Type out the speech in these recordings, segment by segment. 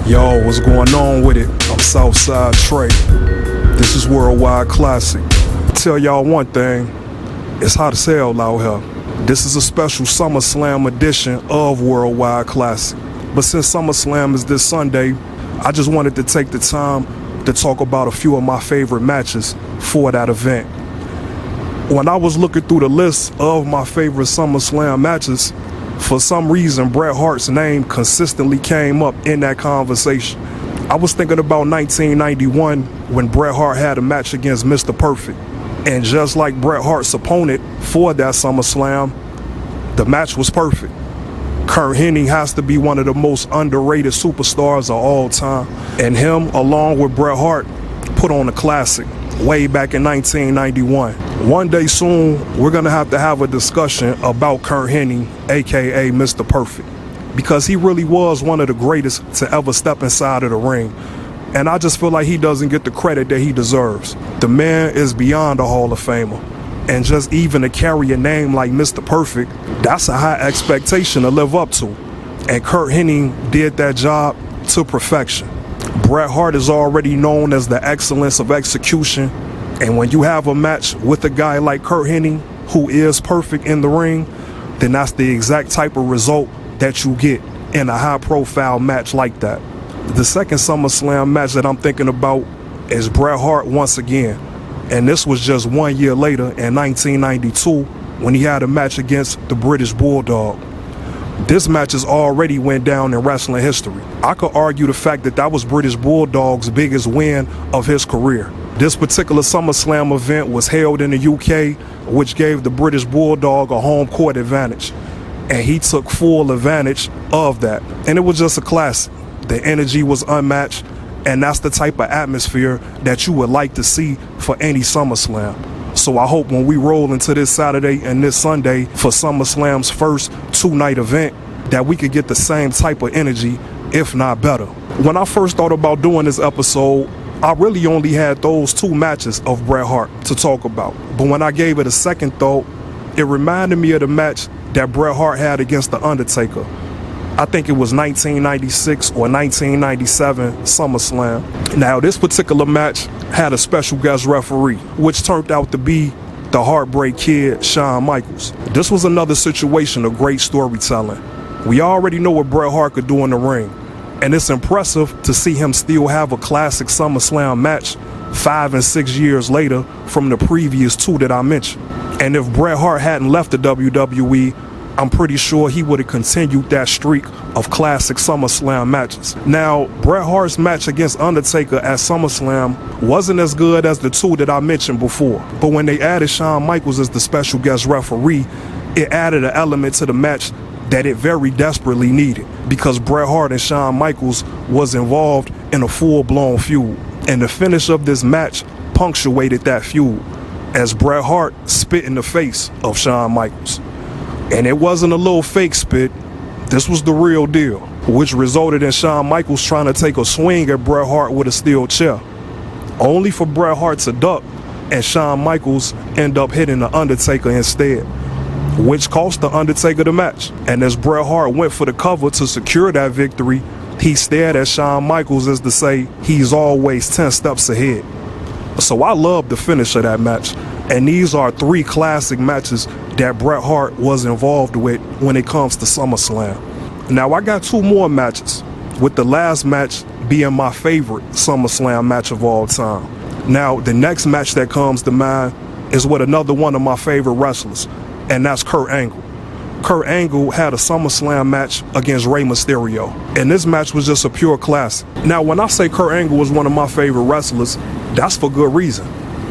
Yo, what's going on with it? I'm Southside Tre. This is Worldwide Classic. Tell y'all one thing, it's hot as hell out here. This is a special Summerslam edition of Worldwide Classic. But since Summerslam is this Sunday, I just wanted to take the time to talk about a few of my favorite matches for that event. When I was looking through the list of my favorite SummerSlam matches, for some reason, Bret Hart's name consistently came up in that conversation. I was thinking about 1991 when Bret Hart had a match against Mr. Perfect. And just like Bret Hart's opponent for that SummerSlam, the match was perfect. Curt Hennig has to be one of the most underrated superstars of all time. And him, along with Bret Hart, put on a classic way back in 1991. One day soon, we're gonna have a discussion about Curt Hennig, aka Mr. Perfect, because he really was one of the greatest to ever step inside of the ring. And I just feel like he doesn't get the credit that he deserves. The man is beyond a Hall of Famer. And just even to carry a name like Mr. Perfect, that's a high expectation to live up to. And Curt Hennig did that job to perfection. Bret Hart is already known as the excellence of execution, and when you have a match with a guy like Curt Hennig, who is perfect in the ring, then that's the exact type of result that you get in a high-profile match like that. The second SummerSlam match that I'm thinking about is Bret Hart once again, and this was just 1 year later in 1992 when he had a match against the British Bulldog. This match has already went down in wrestling history. I could argue the fact that that was British Bulldog's biggest win of his career. This particular SummerSlam event was held in the UK, which gave the British Bulldog a home court advantage. And he took full advantage of that. And it was just a classic. The energy was unmatched, and that's the type of atmosphere that you would like to see for any SummerSlam. So I hope when we roll into this Saturday and this Sunday for SummerSlam's first two-night event, that we could get the same type of energy, if not better. When I first thought about doing this episode, I really only had those two matches of Bret Hart to talk about. But when I gave it a second thought, it reminded me of the match that Bret Hart had against The Undertaker. I think it was 1996 or 1997 SummerSlam. Now, this particular match had a special guest referee, which turned out to be the Heartbreak Kid, Shawn Michaels. This was another situation of great storytelling. We already know what Bret Hart could do in the ring, and it's impressive to see him still have a classic SummerSlam match 5 and 6 years later from the previous two that I mentioned. And if Bret Hart hadn't left the WWE, I'm pretty sure he would have continued that streak of classic SummerSlam matches. Now, Bret Hart's match against Undertaker at SummerSlam wasn't as good as the two that I mentioned before. But when they added Shawn Michaels as the special guest referee, it added an element to the match that it very desperately needed, because Bret Hart and Shawn Michaels was involved in a full-blown feud. And the finish of this match punctuated that feud as Bret Hart spit in the face of Shawn Michaels. And it wasn't a little fake spit, this was the real deal, which resulted in Shawn Michaels trying to take a swing at Bret Hart with a steel chair, only for Bret Hart to duck and Shawn Michaels end up hitting The Undertaker instead, which cost The Undertaker the match. And as Bret Hart went for the cover to secure that victory, he stared at Shawn Michaels as to say he's always 10 steps ahead. So I love the finish of that match. And these are three classic matches that Bret Hart was involved with when it comes to SummerSlam. Now, I got two more matches, with the last match being my favorite SummerSlam match of all time. Now, the next match that comes to mind is with another one of my favorite wrestlers, and that's Kurt Angle. Kurt Angle had a SummerSlam match against Rey Mysterio, and this match was just a pure classic. Now, when I say Kurt Angle was one of my favorite wrestlers, that's for good reason,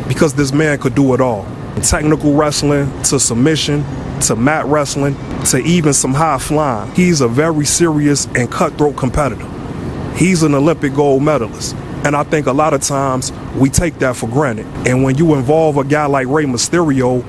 because this man could do it all. Technical wrestling, to submission, to mat wrestling, to even some high flying. He's a very serious and cutthroat competitor. He's an Olympic gold medalist, and I think a lot of times we take that for granted. And when you involve a guy like Rey Mysterio,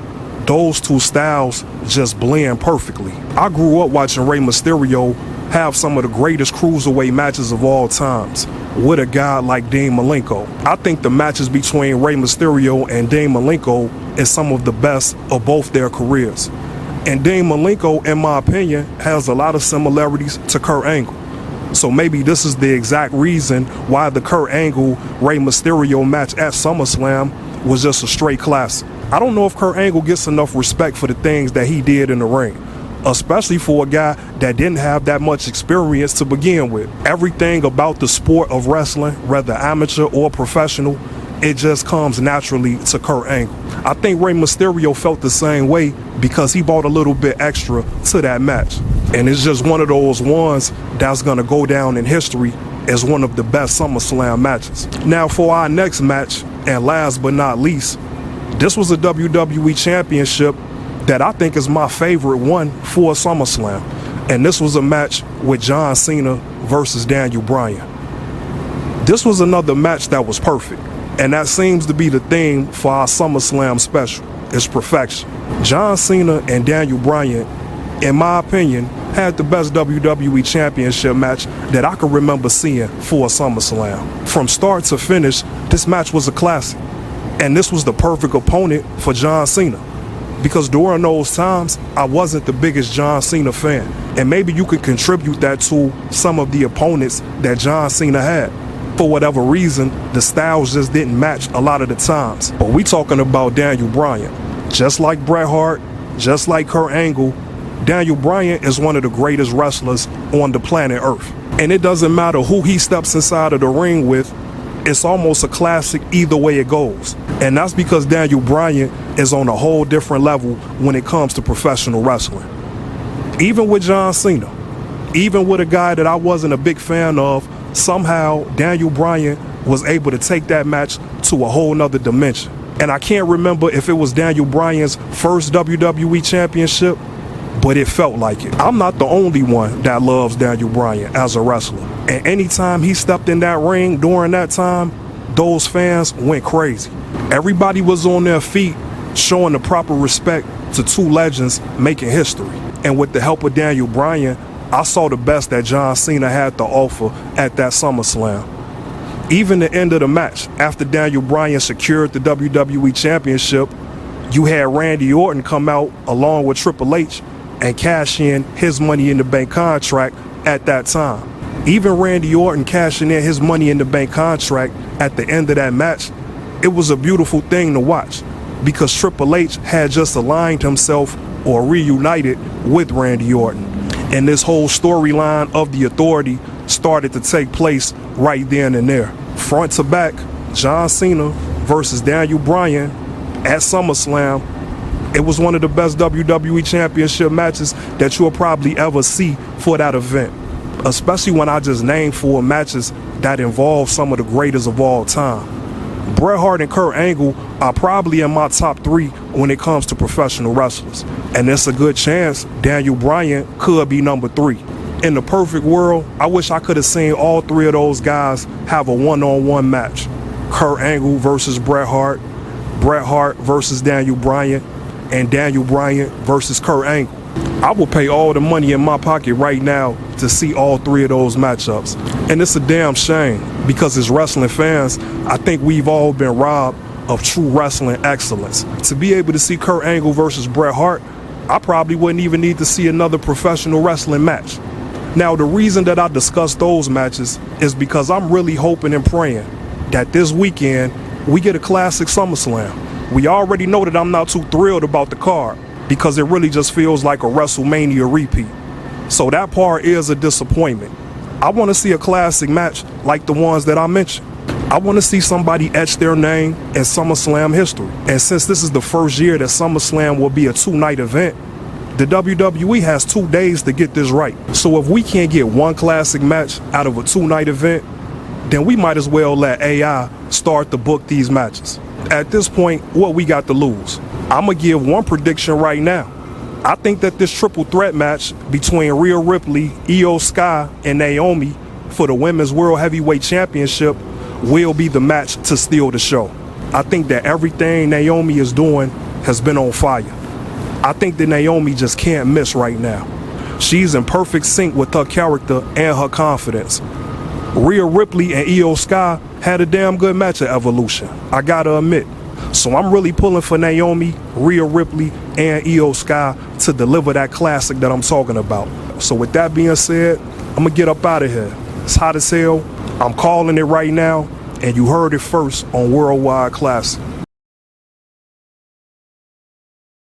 those two styles just blend perfectly. I grew up watching Rey Mysterio have some of the greatest cruiserweight matches of all times with a guy like Dean Malenko. I think the matches between Rey Mysterio and Dean Malenko is some of the best of both their careers. And Dean Malenko, in my opinion, has a lot of similarities to Kurt Angle. So maybe this is the exact reason why the Kurt Angle Rey Mysterio match at SummerSlam was just a straight classic. I don't know if Kurt Angle gets enough respect for the things that he did in the ring, especially for a guy that didn't have that much experience to begin with. Everything about the sport of wrestling, whether amateur or professional, it just comes naturally to Kurt Angle. I think Rey Mysterio felt the same way because he brought a little bit extra to that match. And it's just one of those ones that's gonna go down in history as one of the best SummerSlam matches. Now for our next match, and last but not least, this was a WWE Championship that I think is my favorite one for SummerSlam. And this was a match with John Cena versus Daniel Bryan. This was another match that was perfect. And that seems to be the theme for our SummerSlam special, is perfection. John Cena and Daniel Bryan, in my opinion, had the best WWE Championship match that I can remember seeing for a SummerSlam. From start to finish, this match was a classic. And this was the perfect opponent for John Cena. Because during those times, I wasn't the biggest John Cena fan. And maybe you could contribute that to some of the opponents that John Cena had. For whatever reason, the styles just didn't match a lot of the times. But we talking about Daniel Bryan. Just like Bret Hart, just like Kurt Angle, Daniel Bryan is one of the greatest wrestlers on the planet Earth. And it doesn't matter who he steps inside of the ring with, it's almost a classic either way it goes. And that's because Daniel Bryan is on a whole different level when it comes to professional wrestling. Even with John Cena, even with a guy that I wasn't a big fan of, somehow Daniel Bryan was able to take that match to a whole nother dimension. And I can't remember if it was Daniel Bryan's first WWE Championship, but it felt like it. I'm not the only one that loves Daniel Bryan as a wrestler. And anytime he stepped in that ring during that time, those fans went crazy. Everybody was on their feet showing the proper respect to two legends making history. And with the help of Daniel Bryan, I saw the best that John Cena had to offer at that SummerSlam. Even the end of the match, after Daniel Bryan secured the WWE Championship, you had Randy Orton come out along with Triple H and cash in his Money in the Bank contract at that time. Even Randy Orton cashing in his Money in the Bank contract at the end of that match, it was a beautiful thing to watch because Triple H had just aligned himself or reunited with Randy Orton. And this whole storyline of the Authority started to take place right then and there. Front to back, John Cena versus Daniel Bryan at SummerSlam. It was one of the best WWE Championship matches that you'll probably ever see for that event. Especially when I just named 4 matches that involve some of the greatest of all time. Bret Hart and Kurt Angle are probably in my top 3 when it comes to professional wrestlers. And it's a good chance Daniel Bryan could be number 3. In the perfect world, I wish I could have seen all 3 of those guys have a one-on-one match. Kurt Angle versus Bret Hart versus Daniel Bryan, and Daniel Bryan versus Kurt Angle. I will pay all the money in my pocket right now to see all 3 of those matchups. And it's a damn shame because as wrestling fans, I think we've all been robbed of true wrestling excellence. To be able to see Kurt Angle versus Bret Hart, I probably wouldn't even need to see another professional wrestling match. Now, the reason that I discuss those matches is because I'm really hoping and praying that this weekend we get a classic SummerSlam. We already know that I'm not too thrilled about the card because it really just feels like a WrestleMania repeat. So that part is a disappointment. I want to see a classic match like the ones that I mentioned. I want to see somebody etch their name in SummerSlam history. And since this is the first year that SummerSlam will be a 2-night event, the WWE has 2 days to get this right. So if we can't get one classic match out of a 2-night event, then we might as well let AI start to book these matches. At this point, what we got to lose? I'm going to give one prediction right now. I think that this triple threat match between Rhea Ripley, Io Sky, and Naomi for the Women's World Heavyweight Championship will be the match to steal the show. I think that everything Naomi is doing has been on fire. I think that Naomi just can't miss right now. She's in perfect sync with her character and her confidence. Rhea Ripley and Io Sky had a damn good match at Evolution, I gotta admit. So I'm really pulling for Naomi, Rhea Ripley, and Io Sky to deliver that classic that I'm talking about. So with that being said, I'm gonna get up out of here. It's hot as hell. I'm calling it right now, and you heard it first on Worldwide Classic.